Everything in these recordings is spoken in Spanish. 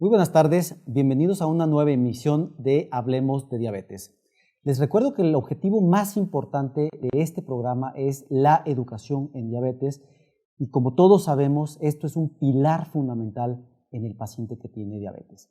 Muy buenas tardes, bienvenidos a una nueva emisión de Hablemos de Diabetes. Les recuerdo que el objetivo más importante de este programa es la educación en diabetes y como todos sabemos, esto es un pilar fundamental en el paciente que tiene diabetes.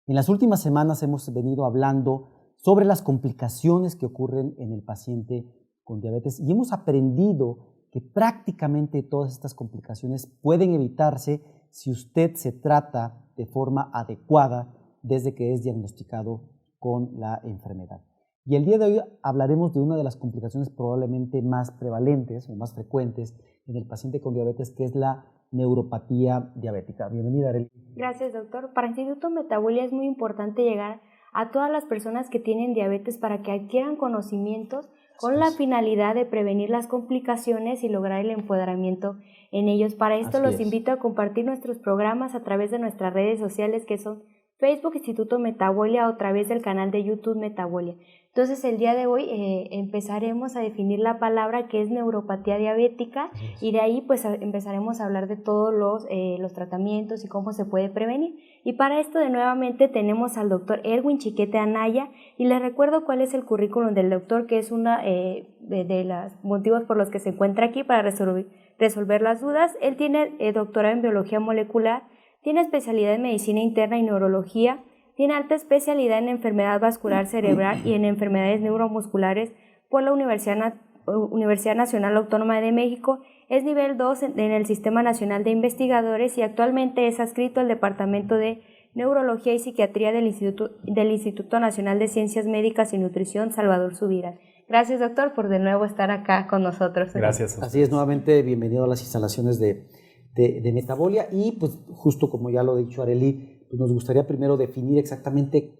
En las últimas semanas hemos venido hablando sobre las complicaciones que ocurren en el paciente con diabetes y hemos aprendido que prácticamente todas estas complicaciones pueden evitarse si usted se trata de forma adecuada desde que es diagnosticado con la enfermedad. Y el día de hoy hablaremos de una de las complicaciones probablemente más prevalentes o más frecuentes en el paciente con diabetes, que es la neuropatía diabética. Bienvenida, Arely. Gracias, doctor. Para Instituto Metabolia es muy importante llegar a todas las personas que tienen diabetes para que adquieran conocimientos con la finalidad de prevenir las complicaciones y lograr el empoderamiento en ellos. Para esto los invito a compartir nuestros programas a través de nuestras redes sociales, que son Facebook Instituto Metabolia, o a través del canal de YouTube Metabolia. Entonces el día de hoy empezaremos a definir la palabra que es neuropatía diabética y de ahí pues empezaremos a hablar de todos los tratamientos y cómo se puede prevenir. Y para esto de nuevamente tenemos al doctor Erwin Chiquete Anaya y les recuerdo cuál es el currículum del doctor, que es una de los motivos por los que se encuentra aquí para resolver las dudas. Él tiene doctorado en biología molecular, tiene especialidad en medicina interna y neurología, tiene alta especialidad en enfermedad vascular cerebral y en enfermedades neuromusculares por la Universidad Nacional Autónoma de México. Es nivel 2 en el Sistema Nacional de Investigadores y actualmente es adscrito al Departamento de Neurología y Psiquiatría del Instituto Nacional de Ciencias Médicas y Nutrición Salvador Subirán. Gracias, doctor, por de nuevo estar acá con nosotros. Gracias. Así es, nuevamente bienvenido a las instalaciones de Metabolia y pues justo como ya lo ha dicho Arely, pues nos gustaría primero definir exactamente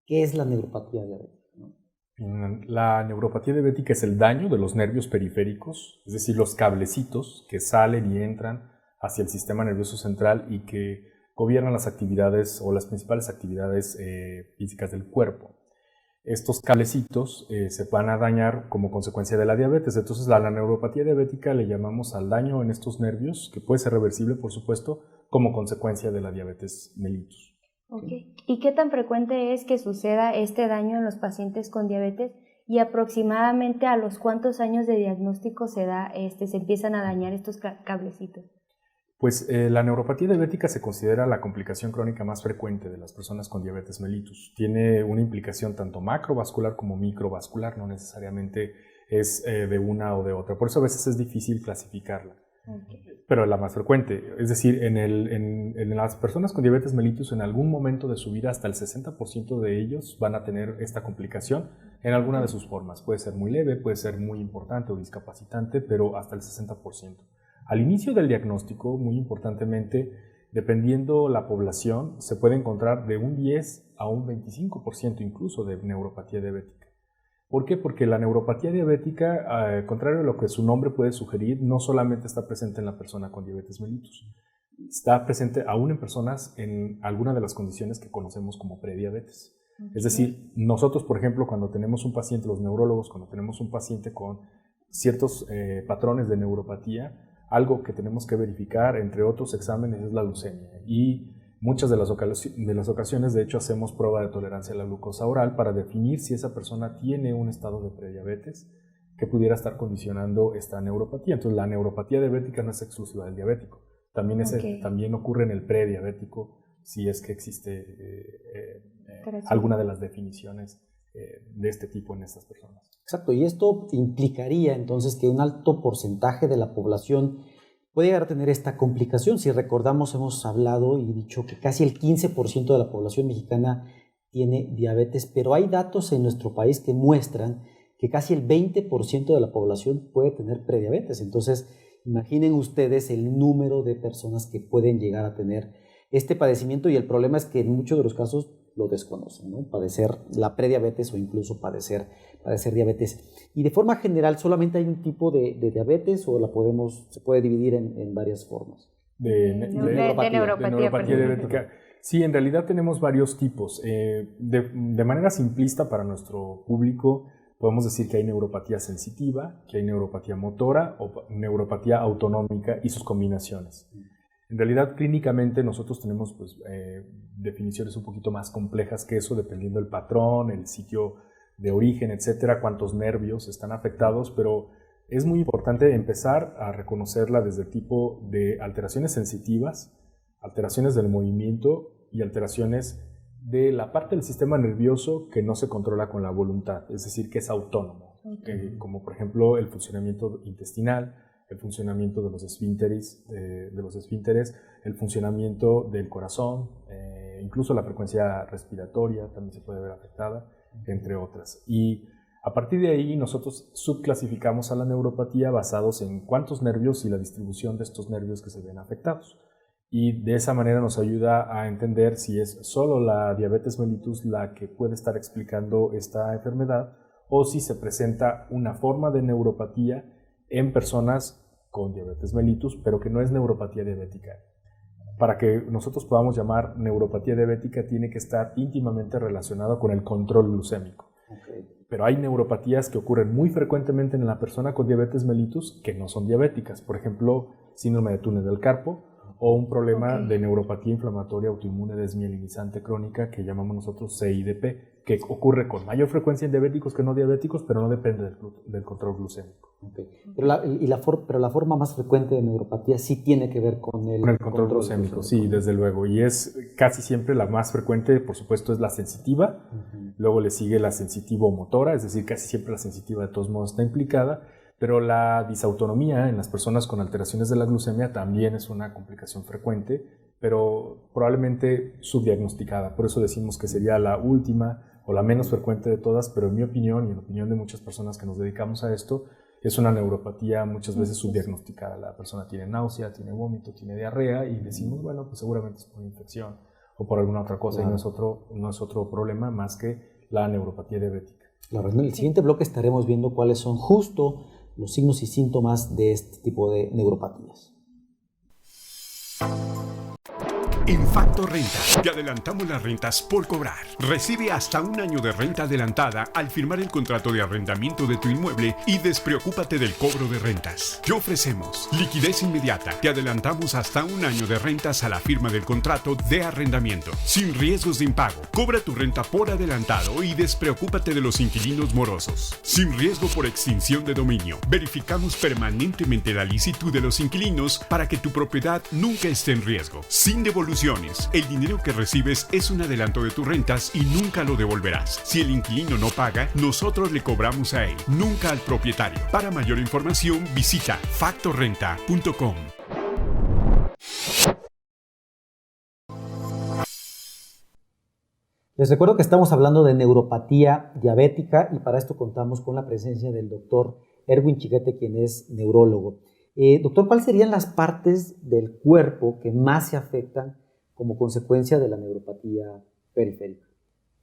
qué es la neuropatía diabética, ¿no? La neuropatía diabética es el daño de los nervios periféricos, es decir, los cablecitos que salen y entran hacia el sistema nervioso central y que gobiernan las actividades o las principales actividades físicas del cuerpo. Estos cablecitos se van a dañar como consecuencia de la diabetes. Entonces, la neuropatía diabética le llamamos al daño en estos nervios, que puede ser reversible, por supuesto, como consecuencia de la diabetes mellitus. Okay. ¿Y qué tan frecuente es que suceda este daño en los pacientes con diabetes? ¿Y aproximadamente a los cuántos años de diagnóstico se empiezan a dañar estos cablecitos? Pues la neuropatía diabética se considera la complicación crónica más frecuente de las personas con diabetes mellitus. Tiene una implicación tanto macrovascular como microvascular, no necesariamente es de una o de otra. Por eso a veces es difícil clasificarla. Okay. Pero la más frecuente, es decir, en las personas con diabetes mellitus en algún momento de su vida hasta el 60% de ellos van a tener esta complicación en alguna de sus formas. Puede ser muy leve, puede ser muy importante o discapacitante, pero hasta el 60%. Al inicio del diagnóstico, muy importantemente, dependiendo la población, se puede encontrar de un 10 a un 25% incluso de neuropatía diabética. ¿Por qué? Porque la neuropatía diabética, contrario a lo que su nombre puede sugerir, no solamente está presente en la persona con diabetes mellitus, está presente aún en personas en alguna de las condiciones que conocemos como prediabetes. Okay. Es decir, nosotros, por ejemplo, cuando tenemos un paciente, los neurólogos, cuando tenemos un paciente con ciertos patrones de neuropatía, algo que tenemos que verificar, entre otros exámenes, es la glucemia. Y muchas de las ocasiones, de hecho, hacemos prueba de tolerancia a la glucosa oral para definir si esa persona tiene un estado de prediabetes que pudiera estar condicionando esta neuropatía. Entonces, la neuropatía diabética no es exclusiva del diabético. También ocurre en el prediabético si es que existe alguna de las definiciones de este tipo en estas personas. Exacto, y esto implicaría entonces que un alto porcentaje de la población puede llegar a tener esta complicación. Si recordamos, hemos hablado y dicho que casi el 15% de la población mexicana tiene diabetes, pero hay datos en nuestro país que muestran que casi el 20% de la población puede tener prediabetes. Entonces, imaginen ustedes el número de personas que pueden llegar a tener este padecimiento y el problema es que en muchos de los casos lo desconocen, ¿no? Padecer la prediabetes o incluso padecer diabetes. Y de forma general, ¿solamente hay un tipo de diabetes o se puede dividir en varias formas? De neuropatía diabética. Sí, en realidad tenemos varios tipos. De manera simplista para nuestro público, podemos decir que hay neuropatía sensitiva, que hay neuropatía motora o neuropatía autonómica y sus combinaciones. En realidad, clínicamente nosotros tenemos pues, definiciones un poquito más complejas que eso, dependiendo del patrón, el sitio de origen, etcétera, cuántos nervios están afectados, pero es muy importante empezar a reconocerla desde el tipo de alteraciones sensitivas, alteraciones del movimiento y alteraciones de la parte del sistema nervioso que no se controla con la voluntad, es decir, que es autónomo, como por ejemplo el funcionamiento intestinal, el funcionamiento de los esfínteres, el funcionamiento del corazón, incluso la frecuencia respiratoria también se puede ver afectada, entre otras. Y a partir de ahí nosotros subclasificamos a la neuropatía basados en cuántos nervios y la distribución de estos nervios que se ven afectados. Y de esa manera nos ayuda a entender si es solo la diabetes mellitus la que puede estar explicando esta enfermedad o si se presenta una forma de neuropatía en personas con diabetes mellitus, pero que no es neuropatía diabética. Para que nosotros podamos llamar neuropatía diabética tiene que estar íntimamente relacionado con el control glucémico. Pero hay neuropatías que ocurren muy frecuentemente en la persona con diabetes mellitus que no son diabéticas. Por ejemplo, síndrome de túnel del carpo o un problema de neuropatía inflamatoria autoinmune desmielinizante crónica que llamamos nosotros CIDP, que ocurre con mayor frecuencia en diabéticos que no diabéticos, pero no depende del control glucémico. Pero la forma más frecuente de neuropatía sí tiene que ver con el control glucémico, sí, desde luego. Y es casi siempre la más frecuente, por supuesto, es la sensitiva. Luego le sigue la sensitivo-motora, es decir, casi siempre la sensitiva de todos modos está implicada. Pero la disautonomía en las personas con alteraciones de la glucemia también es una complicación frecuente, pero probablemente subdiagnosticada. Por eso decimos que sería la última o la menos frecuente de todas, pero en mi opinión y en la opinión de muchas personas que nos dedicamos a esto, es una neuropatía muchas veces subdiagnosticada. La persona tiene náusea, tiene vómito, tiene diarrea y decimos, bueno, pues seguramente es por infección o por alguna otra cosa, y no es otro problema más que la neuropatía diabética. Claro, en el siguiente bloque estaremos viendo cuáles son justo los signos y síntomas de este tipo de neuropatías. En Factor Renta, te adelantamos las rentas por cobrar. Recibe hasta un año de renta adelantada al firmar el contrato de arrendamiento de tu inmueble y despreocúpate del cobro de rentas. Te ofrecemos liquidez inmediata. Te adelantamos hasta un año de rentas a la firma del contrato de arrendamiento. Sin riesgos de impago. Cobra tu renta por adelantado y despreocúpate de los inquilinos morosos. Sin riesgo por extinción de dominio. Verificamos permanentemente la licitud de los inquilinos para que tu propiedad nunca esté en riesgo. Sin devolución. El dinero que recibes es un adelanto de tus rentas y nunca lo devolverás. Si el inquilino no paga, nosotros le cobramos a él, nunca al propietario. Para mayor información, visita factorrenta.com. Les recuerdo que estamos hablando de neuropatía diabética y para esto contamos con la presencia del doctor Erwin Chiquete, quien es neurólogo. Doctor, ¿cuáles serían las partes del cuerpo que más se afectan como consecuencia de la neuropatía periférica?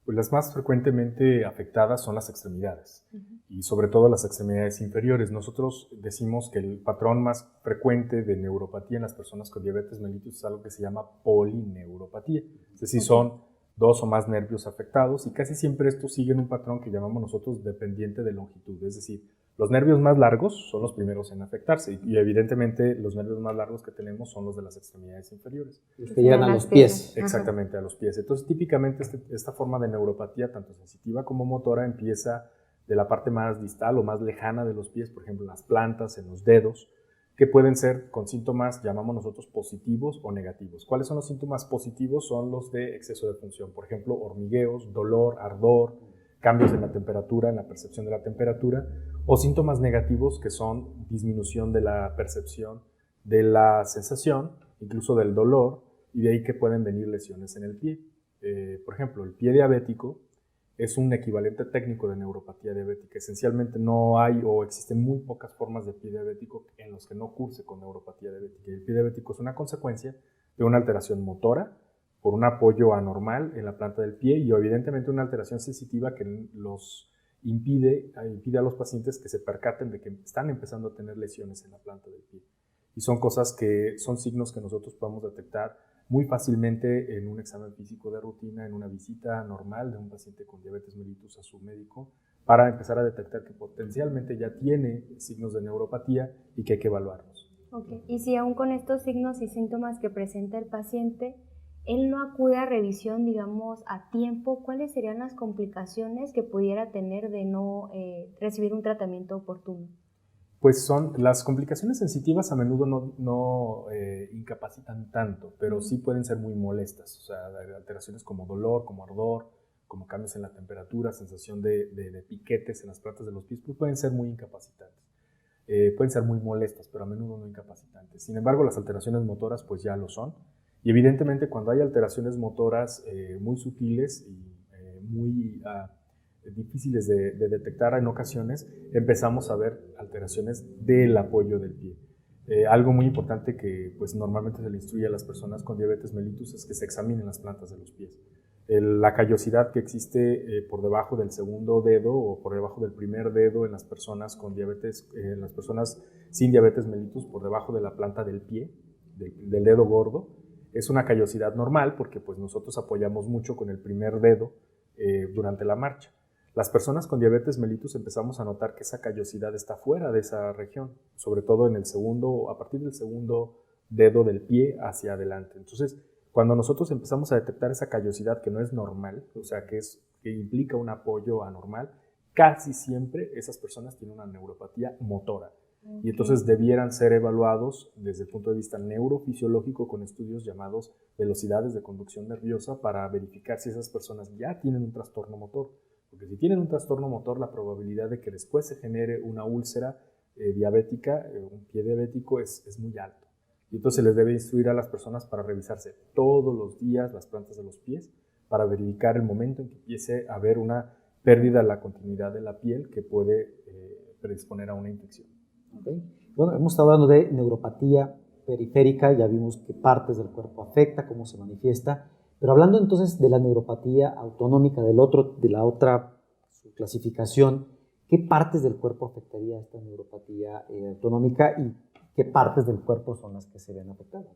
Pues las más frecuentemente afectadas son las extremidades y sobre todo las extremidades inferiores. Nosotros decimos que el patrón más frecuente de neuropatía en las personas con diabetes mellitus es algo que se llama polineuropatía, es decir, son 2 o más nervios afectados y casi siempre estos siguen un patrón que llamamos nosotros dependiente de longitud, es decir, los nervios más largos son los primeros en afectarse y evidentemente los nervios más largos que tenemos son los de las extremidades inferiores. Los que llegan a los pies. Exactamente, a los pies. Entonces, típicamente esta forma de neuropatía, tanto sensitiva como motora, empieza de la parte más distal o más lejana de los pies, por ejemplo, en las plantas, en los dedos, que pueden ser con síntomas, llamamos nosotros, positivos o negativos. ¿Cuáles son los síntomas positivos? Son los de exceso de función, por ejemplo, hormigueos, dolor, ardor, cambios en la temperatura, en la percepción de la temperatura, o síntomas negativos que son disminución de la percepción de la sensación, incluso del dolor, y de ahí que pueden venir lesiones en el pie. Por ejemplo, el pie diabético es un equivalente técnico de neuropatía diabética. Esencialmente no hay o existen muy pocas formas de pie diabético en los que no curse con neuropatía diabética. El pie diabético es una consecuencia de una alteración motora, por un apoyo anormal en la planta del pie y evidentemente una alteración sensitiva que los impide a los pacientes que se percaten de que están empezando a tener lesiones en la planta del pie. Y son cosas que son signos que nosotros podemos detectar muy fácilmente en un examen físico de rutina, en una visita normal de un paciente con diabetes mellitus a su médico, para empezar a detectar que potencialmente ya tiene signos de neuropatía y que hay que evaluarlos. Okay. Y si aún con estos signos y síntomas que presenta el paciente, él no acude a revisión, digamos, a tiempo, ¿cuáles serían las complicaciones que pudiera tener de no recibir un tratamiento oportuno? Pues son las complicaciones sensitivas a menudo no incapacitan tanto, pero sí pueden ser muy molestas. O sea, alteraciones como dolor, como ardor, como cambios en la temperatura, sensación de piquetes en las plantas de los pies, pues pueden ser muy incapacitantes. Pueden ser muy molestas, pero a menudo no incapacitantes. Sin embargo, las alteraciones motoras pues ya lo son. Y evidentemente cuando hay alteraciones motoras muy sutiles y muy difíciles de detectar en ocasiones, empezamos a ver alteraciones del apoyo del pie. Algo muy importante que pues, normalmente se le instruye a las personas con diabetes mellitus es que se examinen las plantas de los pies. La callosidad que existe por debajo del segundo dedo o por debajo del primer dedo en las personas con diabetes, en las personas sin diabetes mellitus, por debajo de la planta del pie, del dedo gordo, es una callosidad normal porque pues, nosotros apoyamos mucho con el primer dedo durante la marcha. Las personas con diabetes mellitus empezamos a notar que esa callosidad está fuera de esa región, sobre todo en el segundo, a partir del segundo dedo del pie hacia adelante. Entonces, cuando nosotros empezamos a detectar esa callosidad que no es normal, o sea, que implica un apoyo anormal, casi siempre esas personas tienen una neuropatía motora. Okay. Y entonces debieran ser evaluados desde el punto de vista neurofisiológico con estudios llamados velocidades de conducción nerviosa para verificar si esas personas ya tienen un trastorno motor. Porque si tienen un trastorno motor, la probabilidad de que después se genere una úlcera diabética, un pie diabético, es muy alto. Y entonces se les debe instruir a las personas para revisarse todos los días las plantas de los pies para verificar el momento en que empiece a haber una pérdida de la continuidad de la piel que puede predisponer a una infección. Okay. Bueno, hemos estado hablando de neuropatía periférica, ya vimos qué partes del cuerpo afecta, cómo se manifiesta, pero hablando entonces de la neuropatía autonómica, de la otra clasificación, ¿qué partes del cuerpo afectaría esta neuropatía autonómica y qué partes del cuerpo son las que se ven afectadas?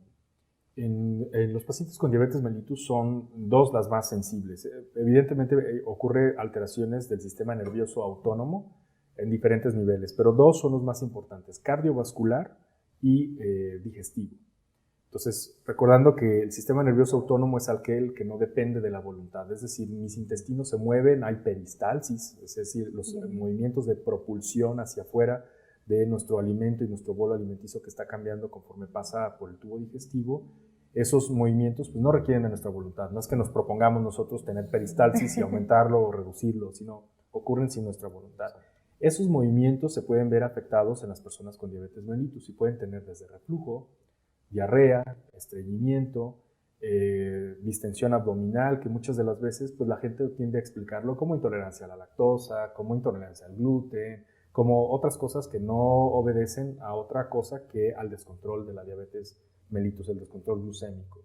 En los pacientes con diabetes mellitus son dos las más sensibles. Evidentemente ocurre alteraciones del sistema nervioso autónomo en diferentes niveles, pero dos son los más importantes, cardiovascular y digestivo. Entonces, recordando que el sistema nervioso autónomo es aquel que no depende de la voluntad, es decir, mis intestinos se mueven, hay peristalsis, es decir, los movimientos de propulsión hacia afuera de nuestro alimento y nuestro bolo alimenticio que está cambiando conforme pasa por el tubo digestivo. Esos movimientos pues, no requieren de nuestra voluntad, no es que nos propongamos nosotros tener peristalsis y aumentarlo o reducirlo, sino ocurren sin nuestra voluntad. Esos movimientos se pueden ver afectados en las personas con diabetes mellitus y pueden tener desde reflujo, diarrea, estreñimiento, distensión abdominal, que muchas de las veces pues, la gente tiende a explicarlo como intolerancia a la lactosa, como intolerancia al gluten, como otras cosas que no obedecen a otra cosa que al descontrol de la diabetes mellitus, el descontrol glucémico.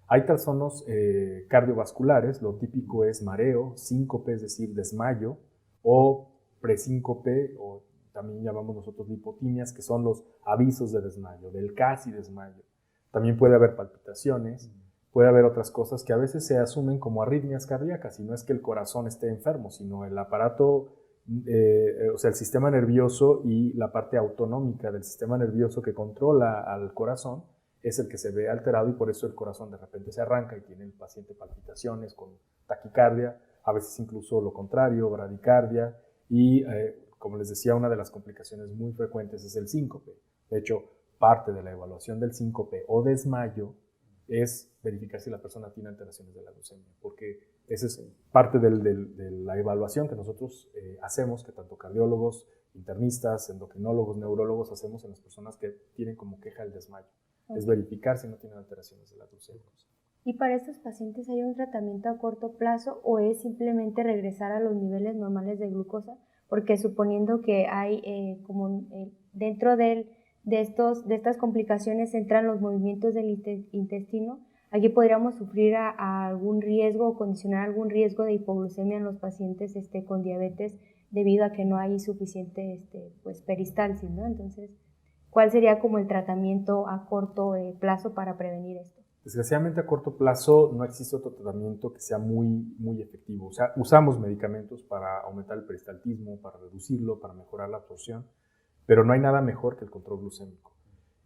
Hay trastornos cardiovasculares, lo típico es mareo, síncope, es decir, desmayo, o presíncope, o también llamamos nosotros lipotimias, que son los avisos de desmayo, del casi desmayo. También puede haber palpitaciones, puede haber otras cosas que a veces se asumen como arritmias cardíacas, y no es que el corazón esté enfermo, sino el aparato, o sea, el sistema nervioso y la parte autonómica del sistema nervioso que controla al corazón es el que se ve alterado y por eso el corazón de repente se arranca y tiene el paciente palpitaciones con taquicardia, a veces incluso lo contrario, bradicardia y como les decía, una de las complicaciones muy frecuentes es el síncope. De hecho, parte de la evaluación del síncope o desmayo es verificar si la persona tiene alteraciones de la glucemia, porque esa es parte de la evaluación que nosotros hacemos, que tanto cardiólogos, internistas, endocrinólogos, neurólogos hacemos en las personas que tienen como queja el desmayo. Okay. Es verificar si no tienen alteraciones de la glucemia. ¿Y para estos pacientes hay un tratamiento a corto plazo o es simplemente regresar a los niveles normales de glucosa? Porque suponiendo que hay dentro de estas complicaciones entran los movimientos del intestino, aquí podríamos sufrir a algún riesgo o condicionar algún riesgo de hipoglucemia en los pacientes con diabetes debido a que no hay suficiente peristalsis, ¿no? Entonces, ¿cuál sería como el tratamiento a corto plazo para prevenir esto? Desgraciadamente a corto plazo no existe otro tratamiento que sea muy, muy efectivo. O sea, usamos medicamentos para aumentar el peristaltismo, para reducirlo, para mejorar la absorción, pero no hay nada mejor que el control glucémico.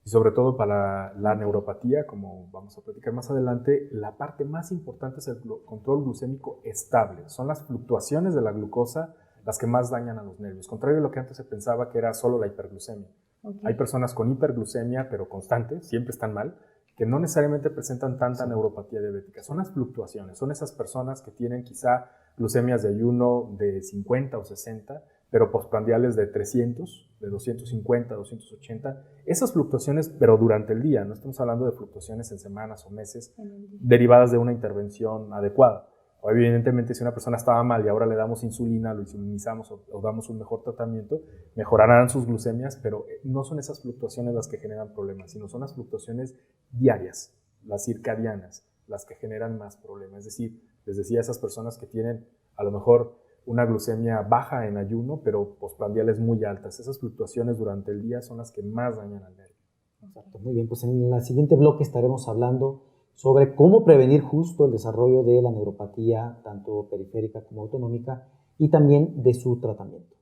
Y sobre todo para la neuropatía, como vamos a platicar más adelante, la parte más importante es el control glucémico estable. Son las fluctuaciones de la glucosa las que más dañan a los nervios, contrario a lo que antes se pensaba que era solo la hiperglucemia. Okay. Hay personas con hiperglucemia, pero constante, siempre están mal, que no necesariamente presentan tanta neuropatía diabética. Son las fluctuaciones, son esas personas que tienen quizá glucemias de ayuno de 50 o 60, pero postprandiales de 300, de 250, 280. Esas fluctuaciones, pero durante el día, no estamos hablando de fluctuaciones en semanas o meses, derivadas de una intervención adecuada. O evidentemente, si una persona estaba mal y ahora le damos insulina, lo insulinizamos o damos un mejor tratamiento, mejorarán sus glucemias, pero no son esas fluctuaciones las que generan problemas, sino son las fluctuaciones diarias, las circadianas, las que generan más problemas. Es decir, les decía, esas personas que tienen a lo mejor una glucemia baja en ayuno, pero postprandiales muy altas. Esas fluctuaciones durante el día son las que más dañan al nervio. Exacto, muy bien. Pues en el siguiente bloque estaremos hablando sobre cómo prevenir justo el desarrollo de la neuropatía, tanto periférica como autonómica, y también de su tratamiento.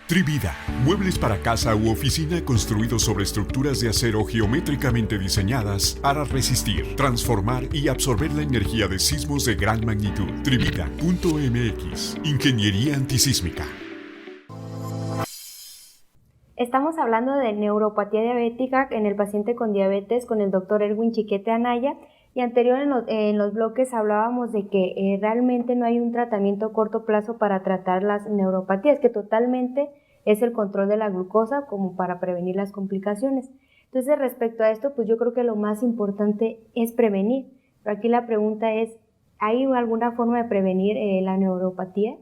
Trivida, muebles para casa u oficina construidos sobre estructuras de acero geométricamente diseñadas para resistir, transformar y absorber la energía de sismos de gran magnitud. Trivida.mx, Ingeniería Antisísmica. Estamos hablando de neuropatía diabética en el paciente con diabetes con el doctor Erwin Chiquete Anaya, y anterior en los bloques hablábamos de que realmente no hay un tratamiento a corto plazo para tratar las neuropatías, que totalmente es el control de la glucosa como para prevenir las complicaciones. Entonces, respecto a esto, pues yo creo que lo más importante es prevenir. Pero aquí la pregunta es, ¿hay alguna forma de prevenir la neuropatía?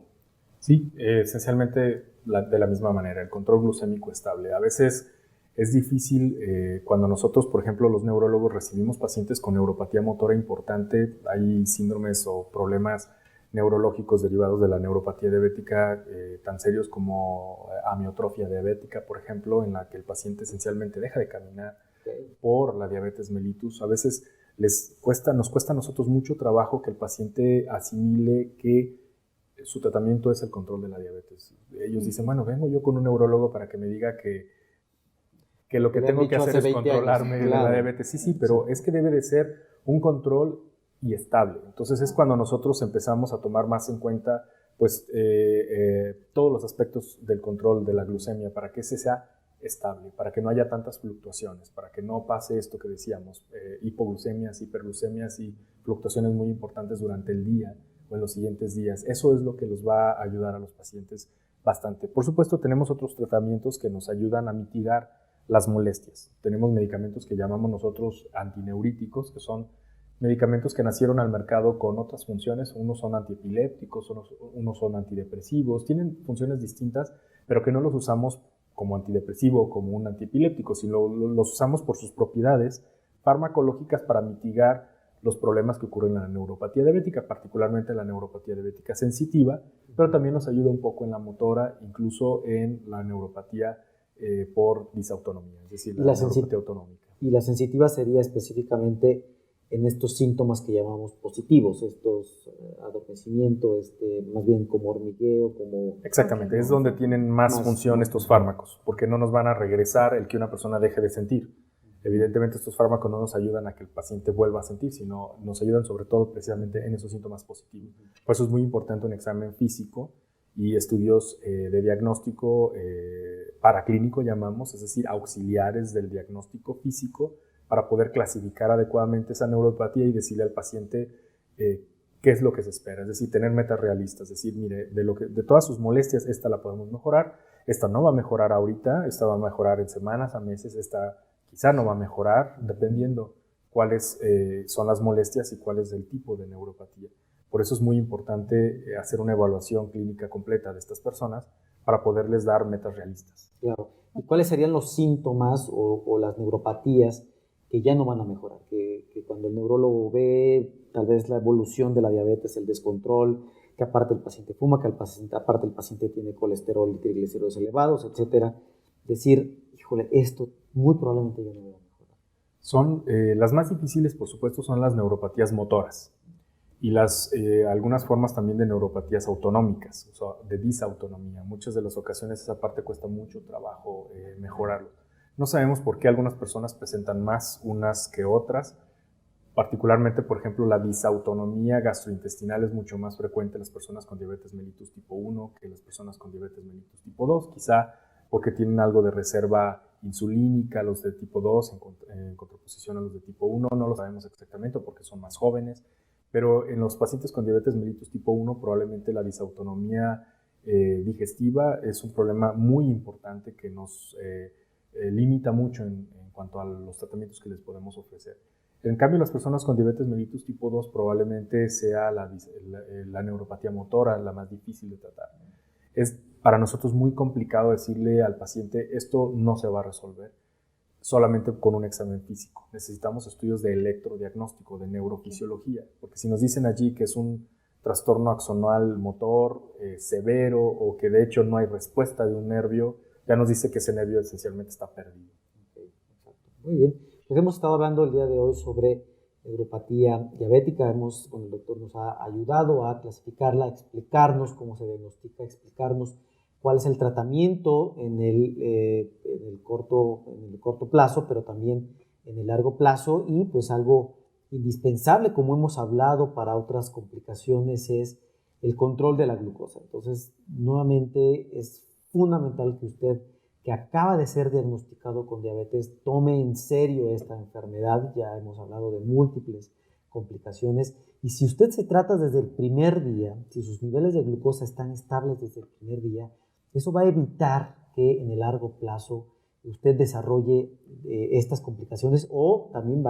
Sí, esencialmente de la misma manera, el control glucémico estable. A veces es difícil cuando nosotros, por ejemplo, los neurólogos recibimos pacientes con neuropatía motora importante, hay síndromes o problemas neurológicos derivados de la neuropatía diabética tan serios como amiotrofia diabética, por ejemplo, en la que el paciente esencialmente deja de caminar por la diabetes mellitus. A veces nos cuesta a nosotros mucho trabajo que el paciente asimile que su tratamiento es el control de la diabetes. Ellos dicen, bueno, vengo yo con un neurólogo para que me diga que lo que tengo que hacer es controlarme de la diabetes. Sí, pero es que debe de ser un control y estable. Entonces es cuando nosotros empezamos a tomar más en cuenta pues, todos los aspectos del control de la glucemia para que ese sea estable, para que no haya tantas fluctuaciones, para que no pase esto que decíamos, hipoglucemias, hiperglucemias y fluctuaciones muy importantes durante el día o en los siguientes días. Eso es lo que los va a ayudar a los pacientes bastante. Por supuesto, tenemos otros tratamientos que nos ayudan a mitigar las molestias. Tenemos medicamentos que llamamos nosotros antineuríticos, que son medicamentos que nacieron al mercado con otras funciones. Unos son antiepilépticos, unos son antidepresivos. Tienen funciones distintas, pero que no los usamos como antidepresivo o como un antiepiléptico, sino los usamos por sus propiedades farmacológicas para mitigar los problemas que ocurren en la neuropatía diabética, particularmente la neuropatía diabética sensitiva, pero también nos ayuda un poco en la motora, incluso en la neuropatía por disautonomía, es decir, la neuropatía autonómica. Y la sensitiva sería específicamente en estos síntomas que llamamos positivos, estos adormecimiento, más bien como hormigueo, como... Exactamente, es donde tienen más función estos fármacos, porque no nos van a regresar el que una persona deje de sentir. Evidentemente estos fármacos no nos ayudan a que el paciente vuelva a sentir, sino nos ayudan sobre todo precisamente en esos síntomas positivos. Por eso es muy importante un examen físico y estudios de diagnóstico paraclínico, llamamos, es decir, auxiliares del diagnóstico físico, para poder clasificar adecuadamente esa neuropatía y decirle al paciente qué es lo que se espera. Es decir, tener metas realistas, es decir, mire, de todas sus molestias, esta la podemos mejorar, esta no va a mejorar ahorita, esta va a mejorar en semanas, a meses, esta quizá no va a mejorar, dependiendo cuáles son las molestias y cuál es el tipo de neuropatía. Por eso es muy importante hacer una evaluación clínica completa de estas personas para poderles dar metas realistas. Claro. ¿Y cuáles serían los síntomas o las neuropatías que ya no van a mejorar? Que cuando el neurólogo ve tal vez la evolución de la diabetes, el descontrol, que aparte el paciente fuma, que aparte el paciente tiene colesterol y triglicéridos elevados, etc. Decir, híjole, esto muy probablemente ya no va a mejorar. Las más difíciles, por supuesto, son las neuropatías motoras. y algunas formas también de neuropatías autonómicas, o sea, de disautonomía. Muchas de las ocasiones esa parte cuesta mucho trabajo mejorarlo. No sabemos por qué algunas personas presentan más unas que otras. Particularmente, por ejemplo, la disautonomía gastrointestinal es mucho más frecuente en las personas con diabetes mellitus tipo 1 que en las personas con diabetes mellitus tipo 2, quizá porque tienen algo de reserva insulínica los de tipo 2 en contraposición a los de tipo 1, no lo sabemos exactamente porque son más jóvenes, pero en los pacientes con diabetes mellitus tipo 1 probablemente la disautonomía digestiva es un problema muy importante que nos limita mucho en cuanto a los tratamientos que les podemos ofrecer. En cambio, las personas con diabetes mellitus tipo 2 probablemente sea la neuropatía motora la más difícil de tratar. Es para nosotros muy complicado decirle al paciente esto no se va a resolver solamente con un examen físico. Necesitamos estudios de electrodiagnóstico, de neurofisiología, porque si nos dicen allí que es un trastorno axonal motor severo o que de hecho no hay respuesta de un nervio, ya nos dice que ese nervio esencialmente está perdido. Okay, muy bien. Pues hemos estado hablando el día de hoy sobre neuropatía diabética. El doctor nos ha ayudado a clasificarla, a explicarnos cómo se diagnostica, a explicarnos cuál es el tratamiento en el corto plazo, pero también en el largo plazo. Y pues algo indispensable, como hemos hablado para otras complicaciones, es el control de la glucosa. Entonces, nuevamente es fundamental que usted, que acaba de ser diagnosticado con diabetes, tome en serio esta enfermedad. Ya hemos hablado de múltiples complicaciones. Y si usted se trata desde el primer día, si sus niveles de glucosa están estables desde el primer día, eso va a evitar que en el largo plazo usted desarrolle estas complicaciones o también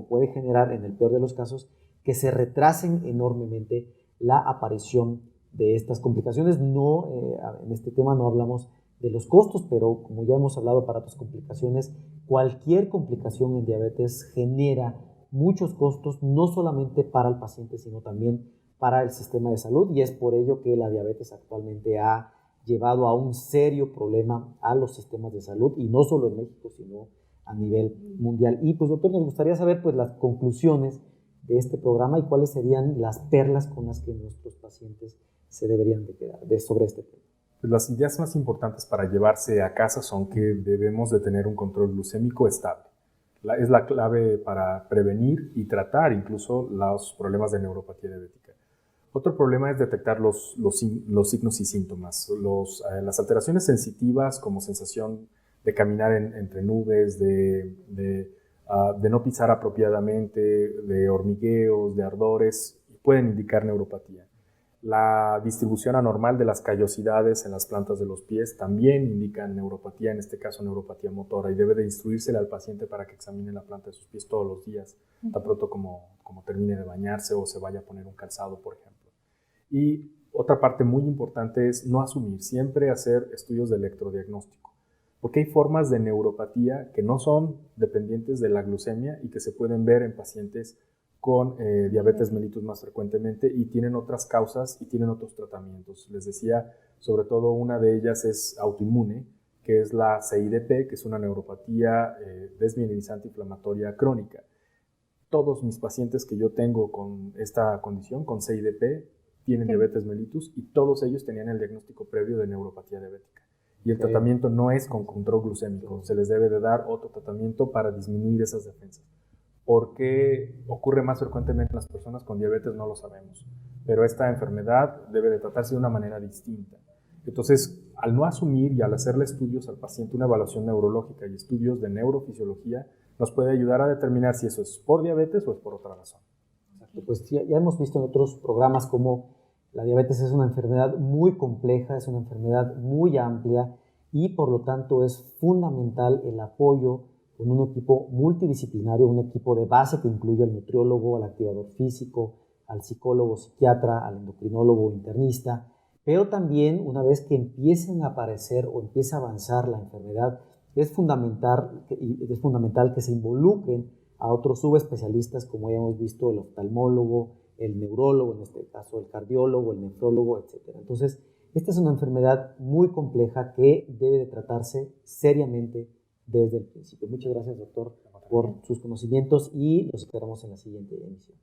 puede generar, en el peor de los casos, que se retrasen enormemente la aparición de estas complicaciones. En este tema no hablamos de los costos, pero como ya hemos hablado para otras complicaciones, cualquier complicación en diabetes genera muchos costos, no solamente para el paciente, sino también para el sistema de salud, y es por ello que la diabetes actualmente ha llevado a un serio problema a los sistemas de salud, y no solo en México, sino a nivel mundial. Y pues, doctor, nos gustaría saber pues las conclusiones de este programa y cuáles serían las perlas con las que nuestros pacientes se deberían de quedar sobre este tema. Pues las ideas más importantes para llevarse a casa son que debemos de tener un control glucémico estable. Es la clave para prevenir y tratar incluso los problemas de neuropatía diabética. Otro problema es detectar los signos y síntomas. Las alteraciones sensitivas como sensación de caminar entre nubes, de no pisar apropiadamente, de hormigueos, de ardores, pueden indicar neuropatía. La distribución anormal de las callosidades en las plantas de los pies también indica neuropatía, en este caso neuropatía motora, y debe de instruírsele al paciente para que examine la planta de sus pies todos los días, tan pronto como termine de bañarse o se vaya a poner un calzado, por ejemplo. Y otra parte muy importante es no asumir, siempre hacer estudios de electrodiagnóstico, porque hay formas de neuropatía que no son dependientes de la glucemia y que se pueden ver en pacientes con diabetes mellitus más frecuentemente y tienen otras causas y tienen otros tratamientos. Les decía, sobre todo una de ellas es autoinmune, que es la CIDP, que es una neuropatía desmielinizante inflamatoria crónica. Todos mis pacientes que yo tengo con esta condición, con CIDP, tienen diabetes mellitus y todos ellos tenían el diagnóstico previo de neuropatía diabética. Y el tratamiento no es con control glucémico, se les debe de dar otro tratamiento para disminuir esas defensas. ¿Por qué ocurre más frecuentemente en las personas con diabetes? No lo sabemos, pero esta enfermedad debe de tratarse de una manera distinta. Entonces, al no asumir y al hacerle estudios al paciente, una evaluación neurológica y estudios de neurofisiología, nos puede ayudar a determinar si eso es por diabetes o es por otra razón. Exacto. Pues ya hemos visto en otros programas cómo la diabetes es una enfermedad muy compleja, es una enfermedad muy amplia y por lo tanto es fundamental el apoyo con un equipo multidisciplinario, un equipo de base que incluye al nutriólogo, al activador físico, al psicólogo, psiquiatra, al endocrinólogo, internista, pero también una vez que empiecen a aparecer o empieza a avanzar la enfermedad, es fundamental que se involucren a otros subespecialistas, como ya hemos visto, el oftalmólogo, el neurólogo, en este caso el cardiólogo, el nefrólogo, etc. Entonces, esta es una enfermedad muy compleja que debe de tratarse seriamente desde el principio. Muchas gracias, doctor, por sus conocimientos y los esperamos en la siguiente emisión.